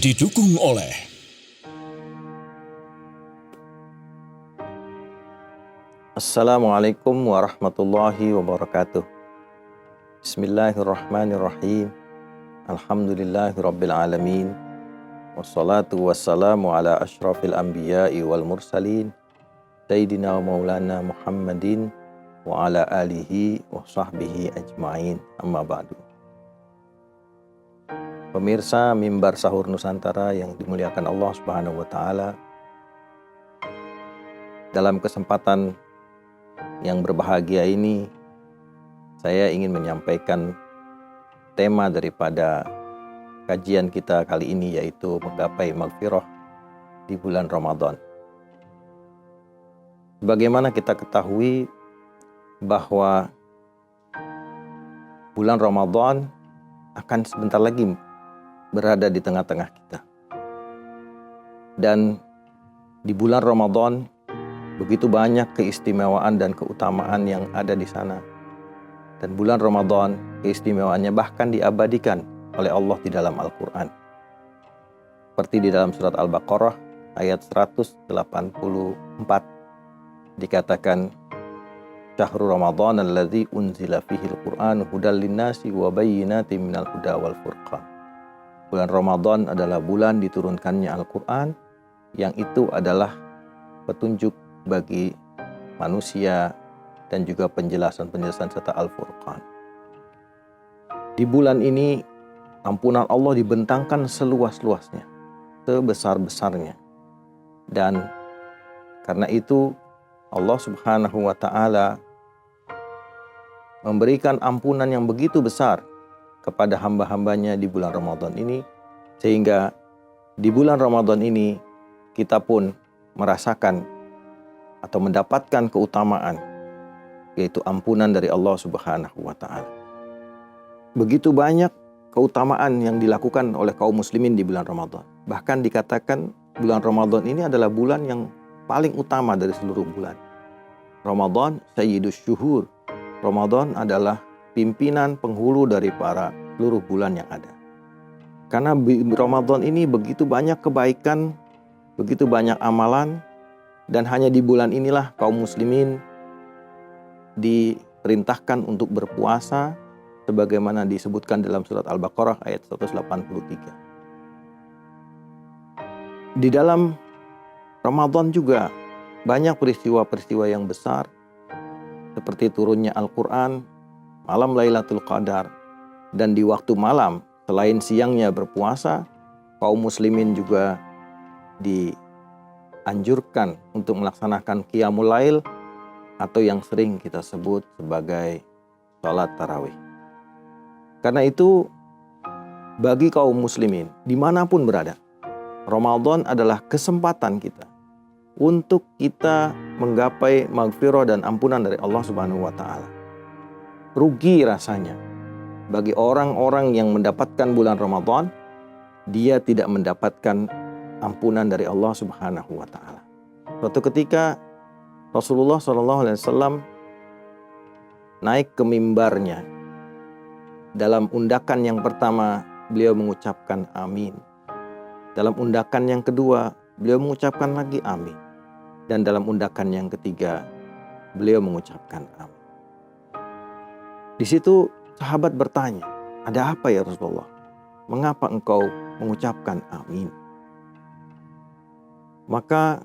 didukung oleh Assalamualaikum warahmatullahi wabarakatuh. Bismillahirrahmanirrahim. Alhamdulillahirabbil alamin. Wassalatu wassalamu ala asyrafil anbiya'i wal mursalin Sayyidina wa maulana Muhammadin wa ala alihi wa sahbihi ajma'in. Amma ba'du. Pemirsa Mimbar Sahur Nusantara yang dimuliakan Allah Subhanahu wa taala, dalam kesempatan yang berbahagia ini saya ingin menyampaikan tema daripada kajian kita kali ini, yaitu menggapai maghfirah di bulan Ramadan. Bagaimana kita ketahui bahwa bulan Ramadan akan sebentar lagi berada di tengah-tengah kita. Dan di bulan Ramadan begitu banyak keistimewaan dan keutamaan yang ada di sana. Dan bulan Ramadan keistimewaannya bahkan diabadikan oleh Allah di dalam Al-Quran. Seperti di dalam surat Al-Baqarah ayat 184 dikatakan, Syahrul Ramadan alladzi unzila fihil Qur'an hudal linnasi wa bayyinatin minal huda wal furqan. Bulan Ramadan adalah bulan diturunkannya Al-Quran, yang itu adalah petunjuk bagi manusia dan juga penjelasan-penjelasan serta Al-Furqan. Di bulan ini ampunan Allah dibentangkan seluas-luasnya, sebesar-besarnya. Dan karena itu Allah Subhanahu wa taala memberikan ampunan yang begitu besar kepada hamba-hambanya di bulan Ramadan ini, sehingga di bulan Ramadan ini kita pun merasakan atau mendapatkan keutamaan, yaitu ampunan dari Allah Subhanahu wa taala. Begitu banyak keutamaan yang dilakukan oleh kaum muslimin di bulan Ramadan. Bahkan dikatakan bulan Ramadan ini adalah bulan yang paling utama dari seluruh bulan. Ramadan sayyidus syuhur. Ramadan adalah pimpinan penghulu dari para seluruh bulan yang ada. Karena Ramadan ini begitu banyak kebaikan, begitu banyak amalan, dan hanya di bulan inilah kaum muslimin diperintahkan untuk berpuasa sebagaimana disebutkan dalam surat Al-Baqarah ayat 183. Di dalam Ramadan juga banyak peristiwa-peristiwa yang besar, seperti turunnya Al-Quran, malam Lailatul Qadar, dan di waktu malam selain siangnya berpuasa, kaum muslimin juga dianjurkan untuk melaksanakan Qiyamul Lail atau yang sering kita sebut sebagai sholat tarawih. Karena itu bagi kaum muslimin dimanapun berada, Ramadan adalah kesempatan kita untuk kita menggapai maghfirah dan ampunan dari Allah Subhanahu wa taala. Rugi rasanya bagi orang-orang yang mendapatkan bulan Ramadan, dia tidak mendapatkan ampunan dari Allah Subhanahu wa taala. Suatu ketika Rasulullah SAW naik ke mimbarnya. Dalam undakan yang pertama, beliau mengucapkan amin. Dalam undakan yang kedua, beliau mengucapkan lagi amin. Dan dalam undakan yang ketiga, beliau mengucapkan amin. Di situ sahabat bertanya, ada apa ya Rasulullah? Mengapa engkau mengucapkan amin? Maka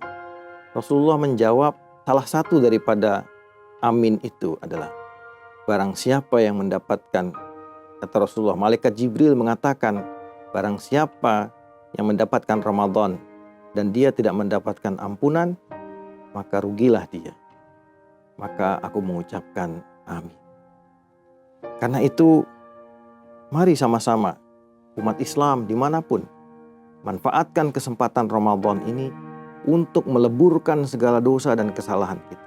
Rasulullah menjawab, salah satu daripada amin itu adalah barang siapa yang mendapatkan, kata Rasulullah, malaikat Jibril mengatakan, barang siapa yang mendapatkan Ramadan dan dia tidak mendapatkan ampunan, maka rugilah dia. Maka aku mengucapkan amin. Karena itu, mari sama-sama umat Islam dimanapun manfaatkan kesempatan Ramadan ini untuk meleburkan segala dosa dan kesalahan kita.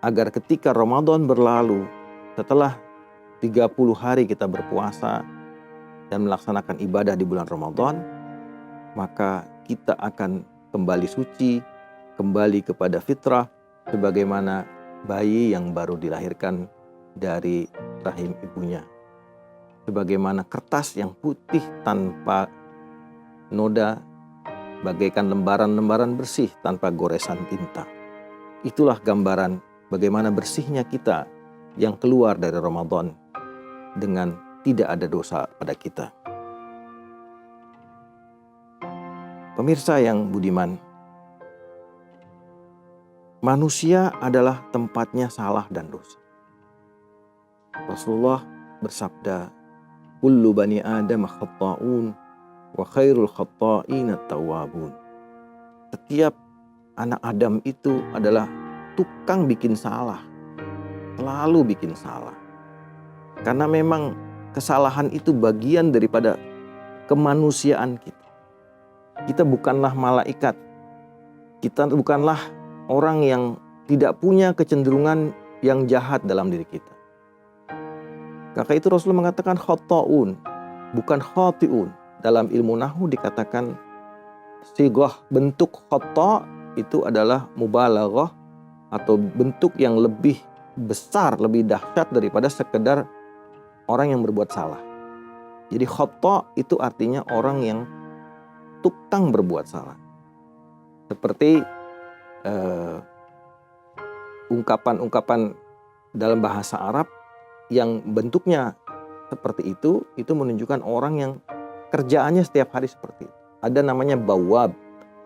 Agar ketika Ramadan berlalu, setelah 30 hari kita berpuasa dan melaksanakan ibadah di bulan Ramadan, maka kita akan kembali suci, kembali kepada fitrah, sebagaimana bayi yang baru dilahirkan dari rahim ibunya. Sebagaimana kertas yang putih tanpa noda, bagaikan lembaran-lembaran bersih tanpa goresan tinta. Itulah gambaran bagaimana bersihnya kita yang keluar dari Ramadan dengan tidak ada dosa pada kita. Pemirsa yang budiman, manusia adalah tempatnya salah dan dosa. Rasulullah bersabda, "Kullu bani Adam khatta'un wa khairul khatta'in at-tawwabun." Setiap anak Adam itu adalah tukang bikin salah, selalu bikin salah. Karena memang kesalahan itu bagian daripada kemanusiaan kita. Kita bukanlah malaikat. Kita bukanlah orang yang tidak punya kecenderungan yang jahat dalam diri kita. Karena itu Rasulullah mengatakan khatta'un, bukan khati'un. Dalam ilmu nahwu dikatakan sighah bentuk khata' itu adalah mubalaghah atau bentuk yang lebih besar, lebih dahsyat daripada sekedar orang yang berbuat salah. Jadi khata' itu artinya orang yang tukang berbuat salah. Seperti ungkapan-ungkapan dalam bahasa Arab yang bentuknya seperti itu menunjukkan orang yang kerjaannya setiap hari seperti itu. Ada namanya bawab.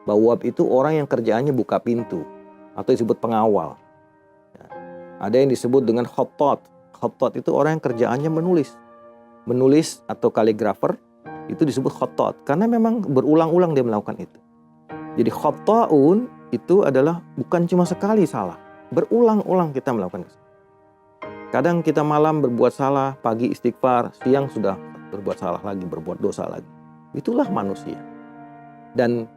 Bawab itu orang yang kerjaannya buka pintu atau disebut pengawal. Ada yang disebut dengan khattat. Khattat itu orang yang kerjaannya menulis. Menulis atau kaligrafer itu disebut khattat karena memang berulang-ulang dia melakukan itu. Jadi khatta'un itu adalah bukan cuma sekali salah, berulang-ulang kita melakukan kesalahan. Kadang kita malam berbuat salah, pagi istighfar, siang sudah berbuat salah lagi, berbuat dosa lagi. Itulah manusia. Dan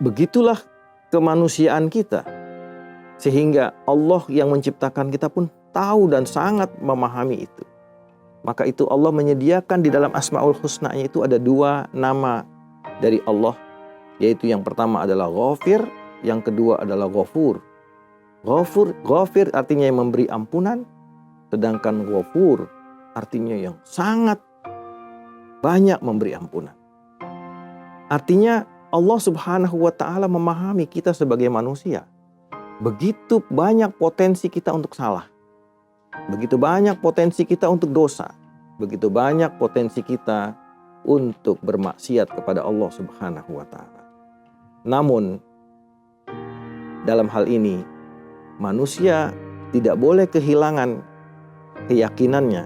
begitulah kemanusiaan kita. Sehingga Allah yang menciptakan kita pun tahu dan sangat memahami itu. Maka itu Allah menyediakan di dalam Asmaul Husna-nya itu ada 2 nama dari Allah. Yaitu yang pertama adalah Ghafir, yang kedua adalah Ghafur. Ghafir artinya yang memberi ampunan, sedangkan Ghafur artinya yang sangat banyak memberi ampunan. Artinya Allah Subhanahu wa Ta'ala memahami kita sebagai manusia. Begitu banyak potensi kita untuk salah. Begitu banyak potensi kita untuk dosa. Begitu banyak potensi kita untuk bermaksiat kepada Allah Subhanahu wa Ta'ala. Namun dalam hal ini manusia tidak boleh kehilangan keyakinannya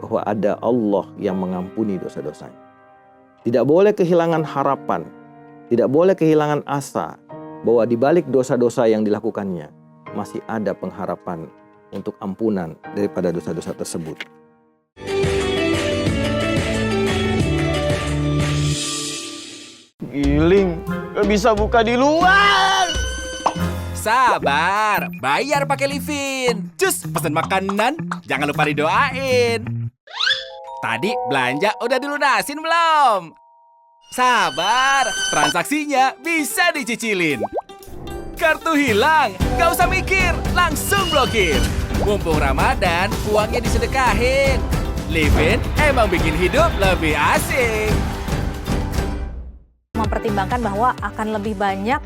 bahwa ada Allah yang mengampuni dosa-dosanya. Tidak boleh kehilangan harapan, tidak boleh kehilangan asa bahwa di balik dosa-dosa yang dilakukannya masih ada pengharapan untuk ampunan daripada dosa-dosa tersebut. Giling, gak bisa buka di luar. Sabar, bayar pakai Livin. Cus, pesan makanan, jangan lupa didoain. Tadi belanja udah dilunasin belum? Sabar, transaksinya bisa dicicilin. Kartu hilang, gak usah mikir, langsung blokir. Mumpung Ramadan, uangnya disedekahin. Livin emang bikin hidup lebih asik. Mempertimbangkan bahwa akan lebih banyak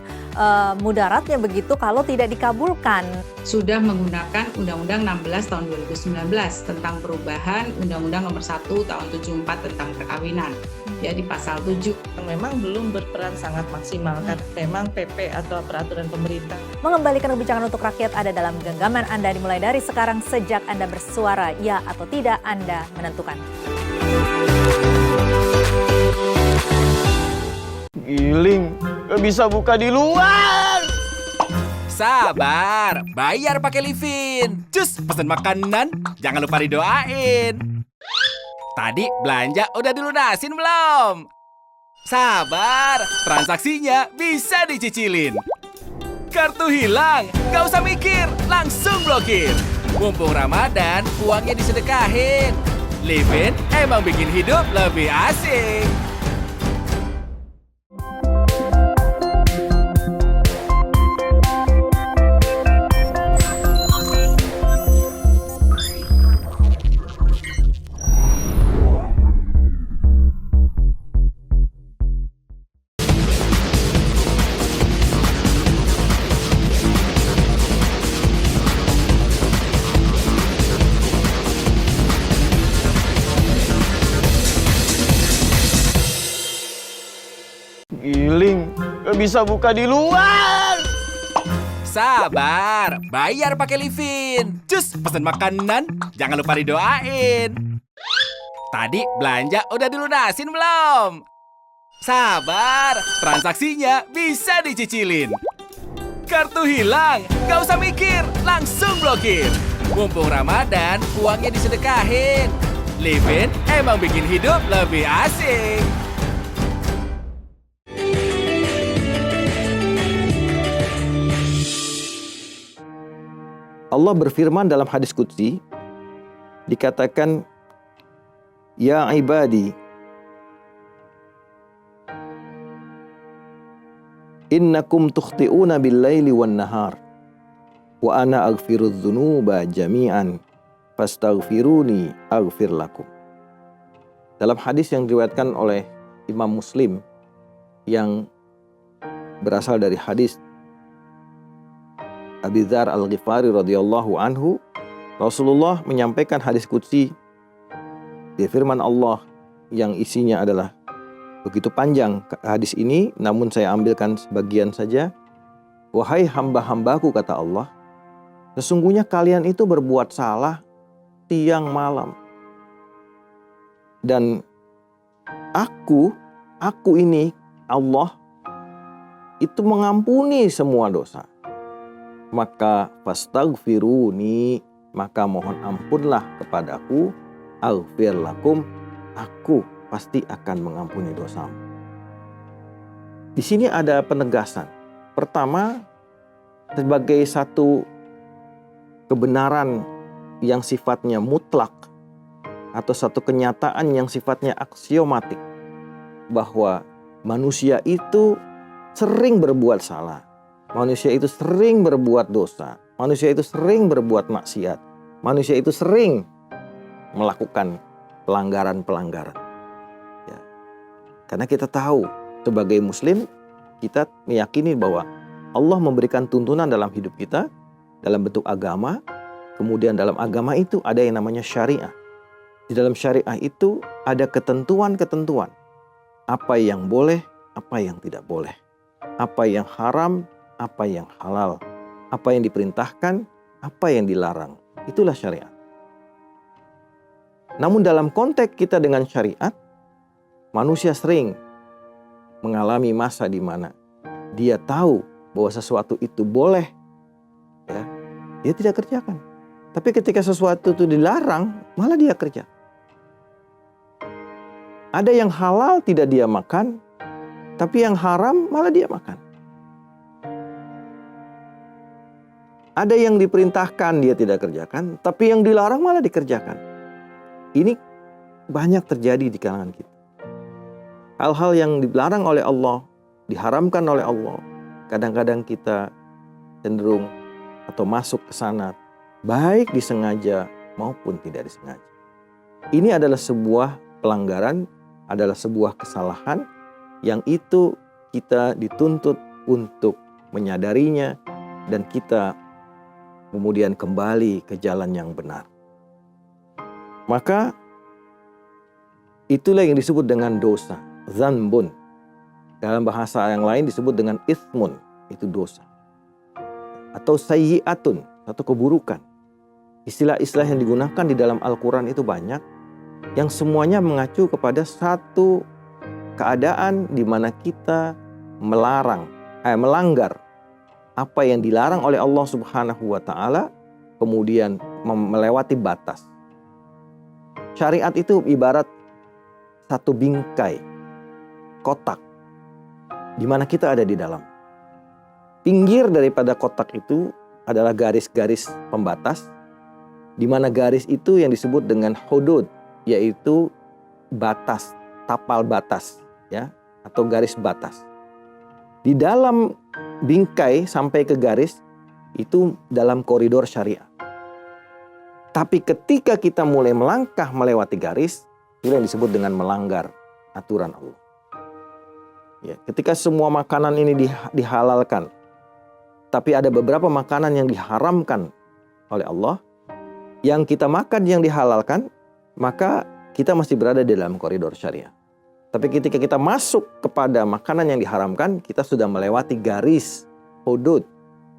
mudaratnya begitu kalau tidak dikabulkan. Sudah menggunakan Undang-Undang 16 tahun 2019 tentang perubahan Undang-Undang nomor 1 tahun 74 tentang perkawinan. Ya, di pasal 7. Memang belum berperan sangat maksimal kan. Memang PP atau peraturan pemerintah. Mengembalikan kebijakan untuk rakyat ada dalam genggaman Anda dimulai dari sekarang. Sejak Anda bersuara ya atau tidak, Anda menentukan. Giling, gak bisa buka di luar. Sabar, bayar pakai Livin. Cus, pesan makanan, jangan lupa didoain. Tadi belanja udah dilunasin belum? Sabar, transaksinya bisa dicicilin. Kartu hilang, gak usah mikir, langsung blokir. Mumpung Ramadan, uangnya disedekahin. Livin emang bikin hidup lebih asik. Giling, gak bisa buka di luar. Sabar, bayar pakai Livin. Cus, pesan makanan, jangan lupa didoain. Tadi belanja udah dilunasin belum? Sabar, transaksinya bisa dicicilin. Kartu hilang, gak usah mikir, langsung blokir. Mumpung Ramadan, uangnya disedekahin. Livin emang bikin hidup lebih asik. Allah berfirman dalam hadis qudsi, dikatakan, Ya ibadi, innakum tukhti'una bil-laili wan-nahar, wa ana aghfirudz dzunuba jami'an, fastaghfiruni aghfir lakum. Dalam hadis yang diriwayatkan oleh Imam Muslim, yang berasal dari hadis Abi Dzar Al-Ghifari radhiyallahu anhu, Rasulullah menyampaikan hadis qudsi di firman Allah yang isinya adalah begitu panjang hadis ini, namun saya ambilkan sebagian saja. Wahai hamba-hambaku, kata Allah, sesungguhnya kalian itu berbuat salah siang malam. Dan aku ini, Allah, itu mengampuni semua dosa. Maka fastaghfiruni, maka mohon ampunlah kepadaku, aghfir lakum, aku pasti akan mengampuni dosamu. Di sini ada penegasan. Pertama, sebagai satu kebenaran yang sifatnya mutlak atau satu kenyataan yang sifatnya aksiomatik, bahwa manusia itu sering berbuat salah. Manusia itu sering berbuat dosa. Manusia itu sering berbuat maksiat. Manusia itu sering melakukan pelanggaran-pelanggaran. Ya. Karena kita tahu sebagai Muslim, kita meyakini bahwa Allah memberikan tuntunan dalam hidup kita dalam bentuk agama. Kemudian dalam agama itu ada yang namanya syariah. Di dalam syariah itu ada ketentuan-ketentuan. Apa yang boleh, apa yang tidak boleh. Apa yang haram, apa yang halal, apa yang diperintahkan, apa yang dilarang. Itulah syariat. Namun dalam konteks kita dengan syariat, manusia sering mengalami masa di mana dia tahu bahwa sesuatu itu boleh, ya, dia tidak kerjakan. Tapi ketika sesuatu itu dilarang, malah dia kerja. Ada yang halal tidak dia makan, tapi yang haram malah dia makan. Ada yang diperintahkan dia tidak kerjakan, tapi yang dilarang malah dikerjakan. Ini banyak terjadi di kalangan kita. Hal-hal yang dilarang oleh Allah, diharamkan oleh Allah, kadang-kadang kita cenderung atau masuk ke sana, baik disengaja maupun tidak disengaja. Ini adalah sebuah pelanggaran, adalah sebuah kesalahan yang itu kita dituntut untuk menyadarinya dan kita kemudian kembali ke jalan yang benar. Maka itulah yang disebut dengan dosa, dzanbun. Dalam bahasa yang lain disebut dengan itsmun, itu dosa. Atau sayyi'atun, satu keburukan. Istilah-istilah yang digunakan di dalam Al-Quran itu banyak, yang semuanya mengacu kepada satu keadaan di mana kita melanggar apa yang dilarang oleh Allah Subhanahu wa Ta'ala, kemudian melewati batas. Syariat itu ibarat satu bingkai kotak di mana kita ada di dalam. Pinggir daripada kotak itu adalah garis-garis pembatas, di mana garis itu yang disebut dengan hudud, yaitu batas, tapal batas, ya, atau garis batas. Di dalam bingkai sampai ke garis itu dalam koridor syariat. Tapi ketika kita mulai melangkah melewati garis, itu yang disebut dengan melanggar aturan Allah. Ya, ketika semua makanan ini dihalalkan, tapi ada beberapa makanan yang diharamkan oleh Allah, yang kita makan yang dihalalkan, maka kita masih berada di dalam koridor syariat. Tapi ketika kita masuk kepada makanan yang diharamkan, kita sudah melewati garis hudud,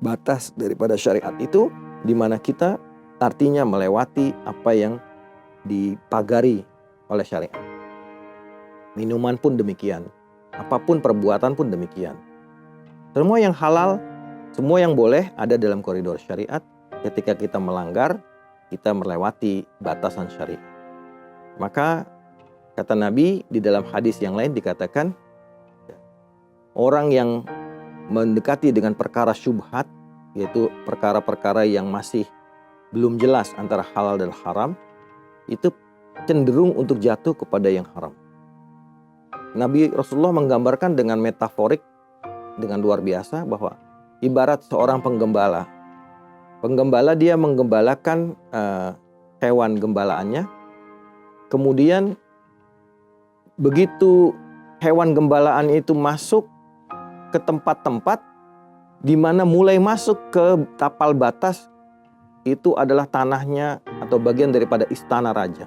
batas daripada syariat itu, di mana kita artinya melewati apa yang dipagari oleh syariat. Minuman pun demikian, apapun perbuatan pun demikian. Semua yang halal, semua yang boleh ada dalam koridor syariat. Ketika kita melanggar, kita melewati batasan syariat. Maka kata Nabi di dalam hadis yang lain dikatakan, orang yang mendekati dengan perkara syubhat, yaitu perkara-perkara yang masih belum jelas antara halal dan haram, itu cenderung untuk jatuh kepada yang haram. Nabi Rasulullah menggambarkan dengan metaforik dengan luar biasa bahwa ibarat seorang penggembala. Penggembala dia menggembalakan hewan gembalaannya, kemudian begitu hewan gembalaan itu masuk ke tempat-tempat di mana mulai masuk ke tapal batas, itu adalah tanahnya atau bagian daripada istana raja.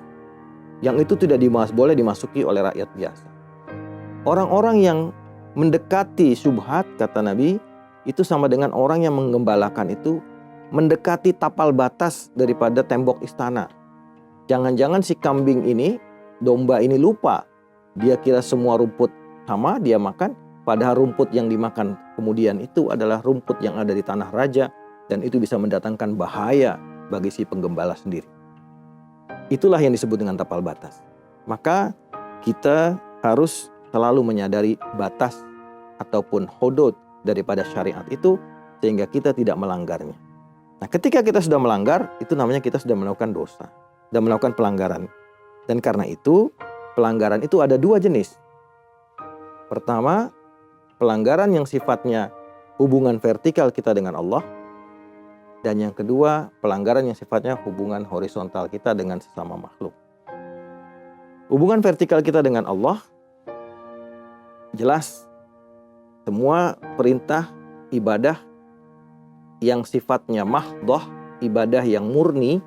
Yang itu tidak boleh dimasuki oleh rakyat biasa. Orang-orang yang mendekati syubhat, kata Nabi, itu sama dengan orang yang menggembalakan itu mendekati tapal batas daripada tembok istana. Jangan-jangan si kambing ini, domba ini lupa. Dia kira semua rumput sama, dia makan. Padahal rumput yang dimakan kemudian itu adalah rumput yang ada di tanah raja. Dan itu bisa mendatangkan bahaya bagi si penggembala sendiri. Itulah yang disebut dengan tapal batas. Maka kita harus selalu menyadari batas ataupun hudud daripada syariat itu, sehingga kita tidak melanggarnya. Nah, ketika kita sudah melanggar, itu namanya kita sudah melakukan dosa, sudah melakukan pelanggaran. Dan karena itu, pelanggaran itu ada dua jenis. Pertama, pelanggaran yang sifatnya hubungan vertikal kita dengan Allah. Dan yang kedua, pelanggaran yang sifatnya hubungan horizontal kita dengan sesama makhluk. Hubungan vertikal kita dengan Allah, jelas semua perintah ibadah yang sifatnya mahdhah, ibadah yang murni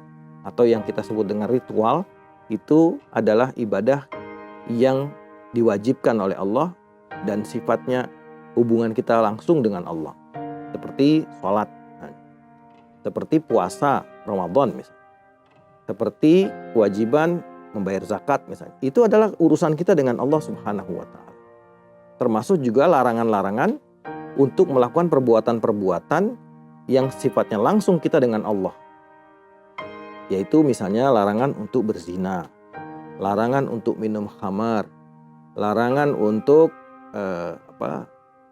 atau yang kita sebut dengan ritual, itu adalah ibadah yang diwajibkan oleh Allah dan sifatnya hubungan kita langsung dengan Allah. Seperti sholat, seperti puasa Ramadan misalnya, seperti kewajiban membayar zakat misalnya. Itu adalah urusan kita dengan Allah Subhanahu wa Ta'ala. Termasuk juga larangan-larangan untuk melakukan perbuatan-perbuatan yang sifatnya langsung kita dengan Allah. Yaitu misalnya larangan untuk berzina, larangan untuk minum khamar, larangan untuk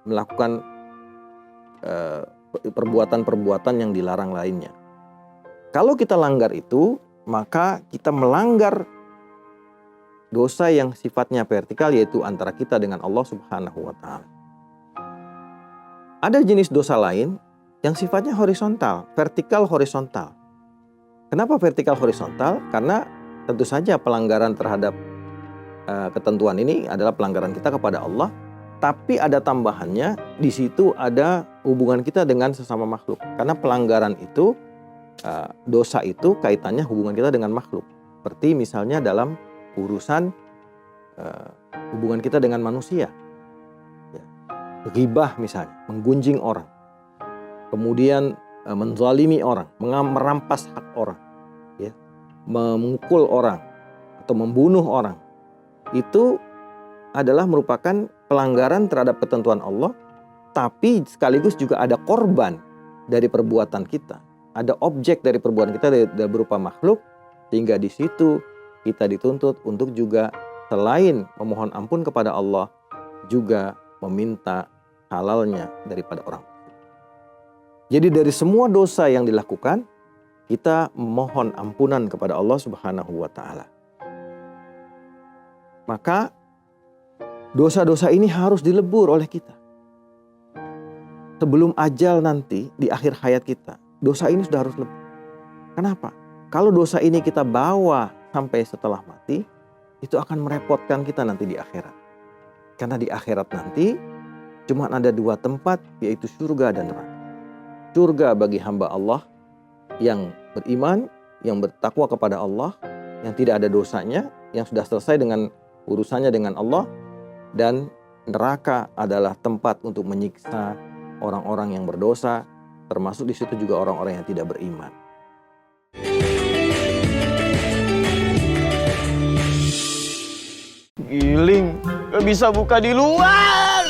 melakukan perbuatan-perbuatan yang dilarang lainnya. Kalau kita langgar itu, maka kita melanggar dosa yang sifatnya vertikal, yaitu antara kita dengan Allah Subhanahu wa Ta'ala. Ada jenis dosa lain yang sifatnya horizontal, vertikal horizontal. Kenapa vertikal horizontal? Karena tentu saja pelanggaran terhadap ketentuan ini adalah pelanggaran kita kepada Allah. Tapi ada tambahannya, di situ ada hubungan kita dengan sesama makhluk. Karena pelanggaran itu, dosa itu kaitannya hubungan kita dengan makhluk. Seperti misalnya dalam urusan hubungan kita dengan manusia. Ghibah misalnya, menggunjing orang. Kemudian menzalimi orang, merampas hak orang. Memukul orang atau membunuh orang. Itu adalah merupakan pelanggaran terhadap ketentuan Allah, tapi sekaligus juga ada korban dari perbuatan kita. Ada objek dari perbuatan kita berupa makhluk, sehingga di situ kita dituntut untuk juga selain memohon ampun kepada Allah, juga meminta halalnya daripada orang. Jadi dari semua dosa yang dilakukan, kita memohon ampunan kepada Allah Subhanahu wa Ta'ala. Maka dosa-dosa ini harus dilebur oleh kita. Sebelum ajal nanti di akhir hayat kita, dosa ini sudah harus lebur. Kenapa? Kalau dosa ini kita bawa sampai setelah mati, itu akan merepotkan kita nanti di akhirat. Karena di akhirat nanti cuma ada dua tempat, yaitu surga dan neraka. Surga bagi hamba Allah yang beriman, yang bertakwa kepada Allah, yang tidak ada dosanya, yang sudah selesai dengan urusannya dengan Allah. Dan neraka adalah tempat untuk menyiksa orang-orang yang berdosa, termasuk di situ juga orang-orang yang tidak beriman. Giling, gak bisa buka di luar.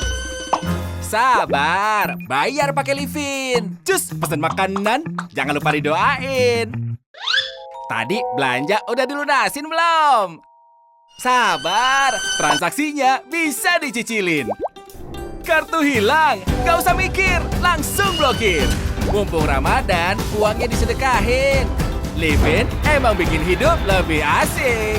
Sabar, bayar pakai Livin. Cus, pesan makanan, jangan lupa didoain. Tadi belanja udah dilunasin belum? Sabar, transaksinya bisa dicicilin. Kartu hilang, gak usah mikir, langsung blokir. Mumpung Ramadan, uangnya disedekahin. Livin emang bikin hidup lebih asik.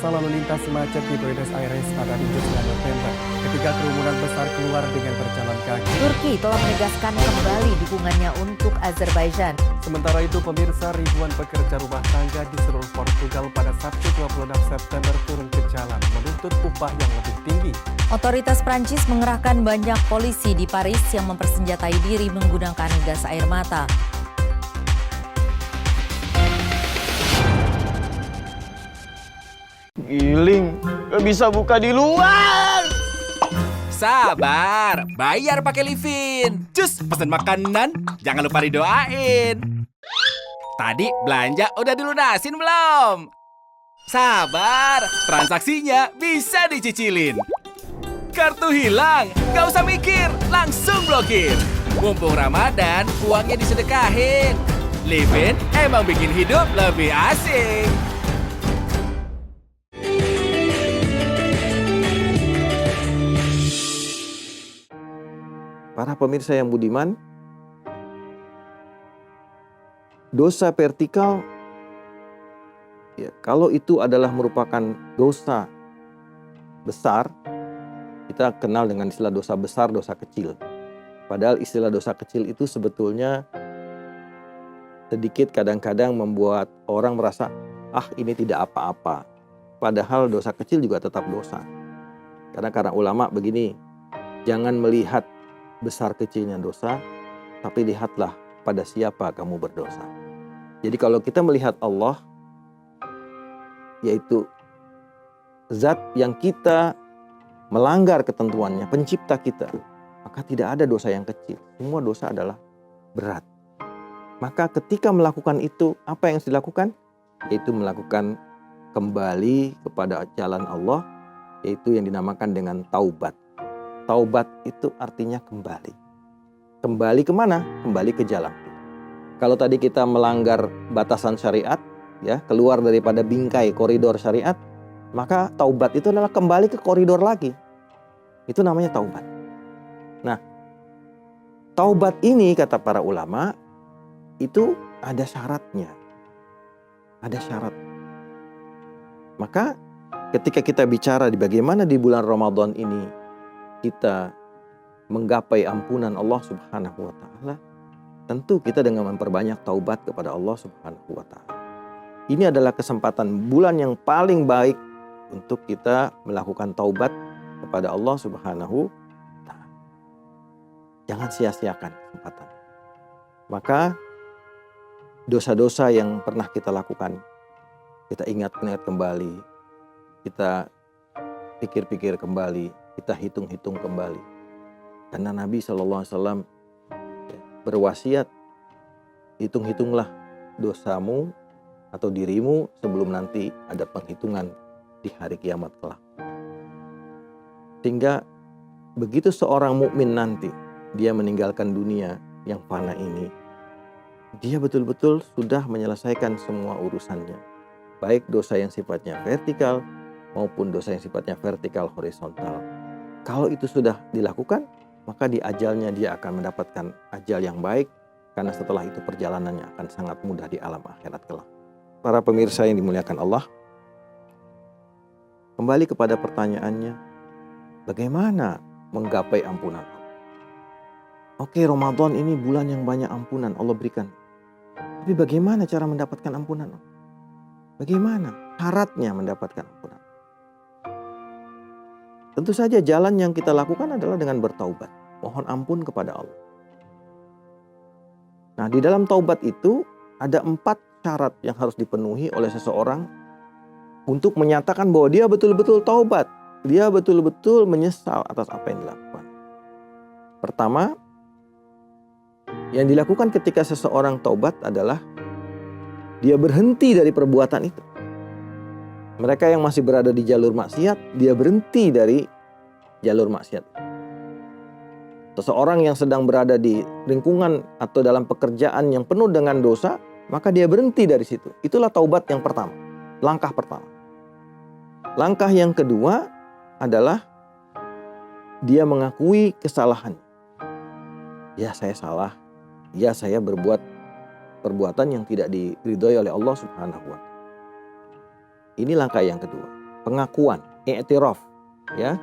Lalu lintas macet di Buenos Aires pada Minggu 9 November ketika kerumunan besar keluar dengan berjalan kaki. Turki telah menegaskan kembali dukungannya untuk Azerbaijan. Sementara itu pemirsa, ribuan pekerja rumah tangga di seluruh Portugal pada Sabtu 26 September turun ke jalan menuntut upah yang lebih tinggi. Otoritas Prancis mengerahkan banyak polisi di Paris yang mempersenjatai diri menggunakan gas air mata. Giling, gak bisa buka di luar. Sabar, bayar pakai Livin. Cus, pesan makanan, jangan lupa didoain. Tadi belanja udah dilunasin belum? Sabar, transaksinya bisa dicicilin. Kartu hilang, gak usah mikir, langsung blokir. Mumpung Ramadan, uangnya disedekahin. Livin emang bikin hidup lebih asik. Para pemirsa yang budiman, dosa vertikal, ya, kalau itu adalah merupakan dosa besar, kita kenal dengan istilah dosa besar, dosa kecil. Padahal istilah dosa kecil itu sebetulnya sedikit kadang-kadang membuat orang merasa, ini tidak apa-apa. Padahal dosa kecil juga tetap dosa. Karena ulama begini, jangan melihat besar kecilnya dosa, tapi lihatlah pada siapa kamu berdosa. Jadi kalau kita melihat Allah, yaitu zat yang kita melanggar ketentuannya, pencipta kita, maka tidak ada dosa yang kecil. Semua dosa adalah berat. Maka ketika melakukan itu, apa yang harus dilakukan? Yaitu melakukan kembali kepada jalan Allah, yaitu yang dinamakan dengan taubat. Taubat itu artinya kembali. Kembali kemana? Kembali ke jalan. Kalau tadi kita melanggar batasan syariat, ya, keluar daripada bingkai koridor syariat, maka taubat itu adalah kembali ke koridor lagi. Itu namanya taubat. Nah, taubat ini kata para ulama, itu ada syaratnya. Ada syarat. Maka ketika kita bicara di bagaimana di bulan Ramadan ini kita menggapai ampunan Allah Subhanahu wa taala, tentu kita dengan memperbanyak taubat kepada Allah Subhanahu wa taala. Ini adalah kesempatan bulan yang paling baik untuk kita melakukan taubat kepada Allah Subhanahu wa taala. Jangan sia-siakan kesempatan. Maka dosa-dosa yang pernah kita lakukan, kita ingat-ingat kembali, kita pikir-pikir kembali, kita hitung-hitung kembali. Karena Nabi SAW berwasiat, hitung-hitunglah dosamu atau dirimu sebelum nanti ada penghitungan di hari kiamat kelak. Sehingga begitu seorang mukmin nanti dia meninggalkan dunia yang fana ini, dia betul-betul sudah menyelesaikan semua urusannya. Baik dosa yang sifatnya vertikal maupun dosa yang sifatnya vertikal horizontal. Kalau itu sudah dilakukan, maka di ajalnya dia akan mendapatkan ajal yang baik, karena setelah itu perjalanannya akan sangat mudah di alam akhirat kelak. Para pemirsa yang dimuliakan Allah, kembali kepada pertanyaannya, bagaimana menggapai ampunan Allah? Oke, Ramadan ini bulan yang banyak ampunan Allah berikan. Tapi bagaimana cara mendapatkan ampunan Allah? Bagaimana syaratnya mendapatkan ampunan? Tentu saja jalan yang kita lakukan adalah dengan bertaubat. Mohon ampun kepada Allah. Nah, di dalam taubat itu ada 4 syarat yang harus dipenuhi oleh seseorang untuk menyatakan bahwa dia betul-betul taubat. dia betul-betul menyesal atas apa yang dilakukan. Pertama, yang dilakukan ketika seseorang taubat adalah dia berhenti dari perbuatan itu. Mereka yang masih berada di jalur maksiat, dia berhenti dari jalur maksiat. Seseorang yang sedang berada di lingkungan atau dalam pekerjaan yang penuh dengan dosa, maka dia berhenti dari situ. Itulah taubat yang pertama, langkah pertama. Langkah yang kedua adalah dia mengakui kesalahan. Ya, saya salah. Ya, saya berbuat perbuatan yang tidak diridhoi oleh Allah Subhanahu wa Ta'ala. Ini langkah yang kedua, pengakuan, i'tiraf, ya.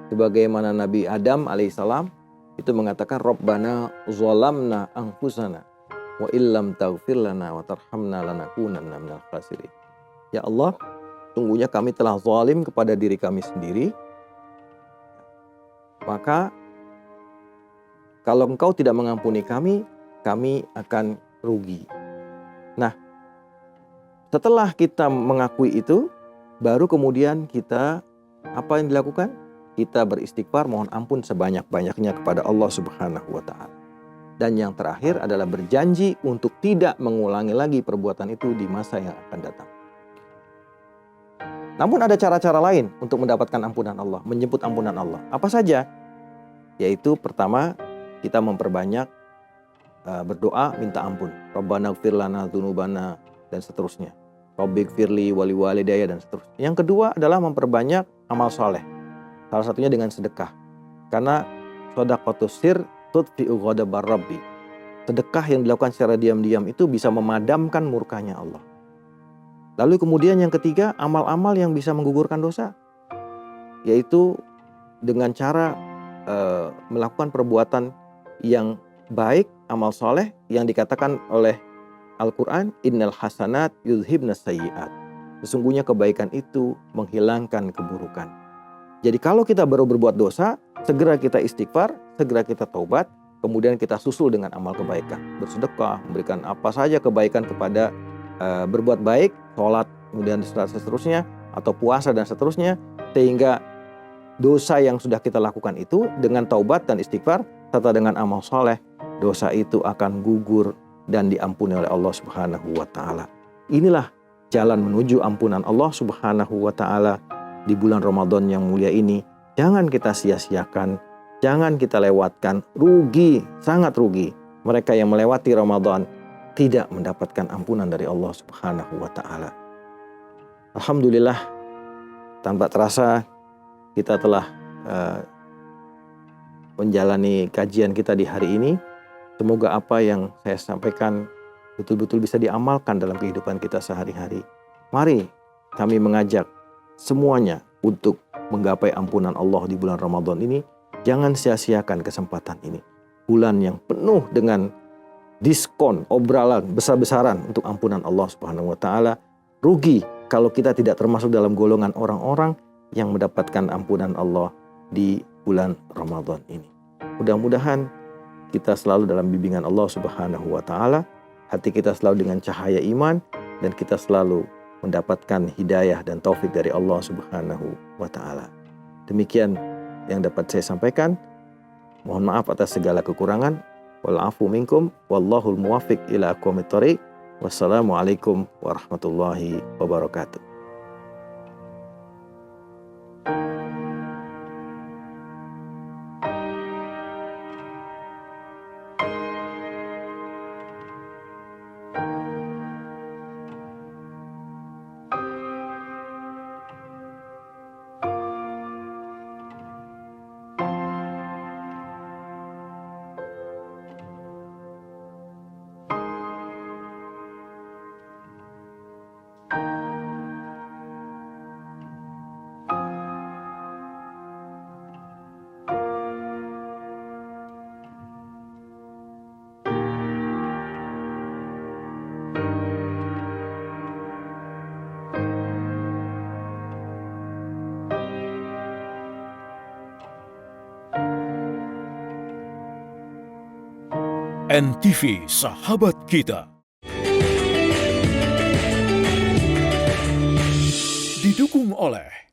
Sebagaimana Nabi Adam alaihissalam itu mengatakan Rabbana zalamna anfusana wa illam taghfir lana wa tarhamna lanakunanna minal khasirin. Ya Allah, sungguhnya kami telah zalim kepada diri kami sendiri. Maka kalau Engkau tidak mengampuni kami akan rugi. Nah, setelah kita mengakui itu, baru kemudian kita apa yang dilakukan? Kita beristighfar, mohon ampun sebanyak-banyaknya kepada Allah Subhanahu wa Ta'ala. Dan yang terakhir adalah berjanji untuk tidak mengulangi lagi perbuatan itu di masa yang akan datang. Namun ada cara-cara lain untuk mendapatkan ampunan Allah, menjemput ampunan Allah. Apa saja? Yaitu pertama, kita memperbanyak berdoa minta ampun. Rabbana ighfir lana dzunubana dan seterusnya. Rabbighfirli wali walidayya dan seterusnya. Yang kedua adalah memperbanyak amal soleh. Salah satunya dengan sedekah. Karena shadaqatus sir tudfi'u ghadabar rabbi. Sedekah yang dilakukan secara diam-diam itu bisa memadamkan murkanya Allah. Lalu kemudian yang ketiga, amal-amal yang bisa menggugurkan dosa. Yaitu dengan cara melakukan perbuatan yang baik, amal soleh yang dikatakan oleh Al-Quran, innal hasanat yudhibnas sayyi'at. Sesungguhnya kebaikan itu menghilangkan keburukan. Jadi kalau kita baru berbuat dosa, segera kita istighfar, segera kita taubat, kemudian kita susul dengan amal kebaikan. Bersedekah, memberikan apa saja kebaikan kepada berbuat baik, sholat, kemudian seterusnya, atau puasa dan seterusnya. Sehingga dosa yang sudah kita lakukan itu dengan taubat dan istighfar, serta dengan amal soleh, dosa itu akan gugur dan diampuni oleh Allah Subhanahu wa Ta'ala. Inilah jalan menuju ampunan Allah Subhanahu wa Ta'ala di bulan Ramadan yang mulia ini. Jangan kita sia-siakan, jangan kita lewatkan. Rugi, sangat rugi mereka yang melewati Ramadan tidak mendapatkan ampunan dari Allah Subhanahu wa Ta'ala. Alhamdulillah, tanpa terasa kita telah menjalani kajian kita di hari ini. Semoga apa yang saya sampaikan betul-betul bisa diamalkan dalam kehidupan kita sehari-hari. Mari kami mengajak semuanya untuk menggapai ampunan Allah di bulan Ramadan ini. Jangan sia-siakan kesempatan ini. Bulan yang penuh dengan diskon, obralan besar-besaran untuk ampunan Allah Subhanahu wa Ta'ala. Rugi kalau kita tidak termasuk dalam golongan orang-orang yang mendapatkan ampunan Allah di bulan Ramadan ini. Mudah-mudahan kita selalu dalam bimbingan Allah Subhanahu wa Ta'ala, hati kita selalu dengan cahaya iman, dan kita selalu mendapatkan hidayah dan taufik dari Allah Subhanahu wa Ta'ala. Demikian yang dapat saya sampaikan. Mohon maaf atas segala kekurangan. Wal afu minkum wallahul muwaffiq ila aqwamit thoriq. Wassalamualaikum warahmatullahi wabarakatuh. NTV Sahabat Kita didukung oleh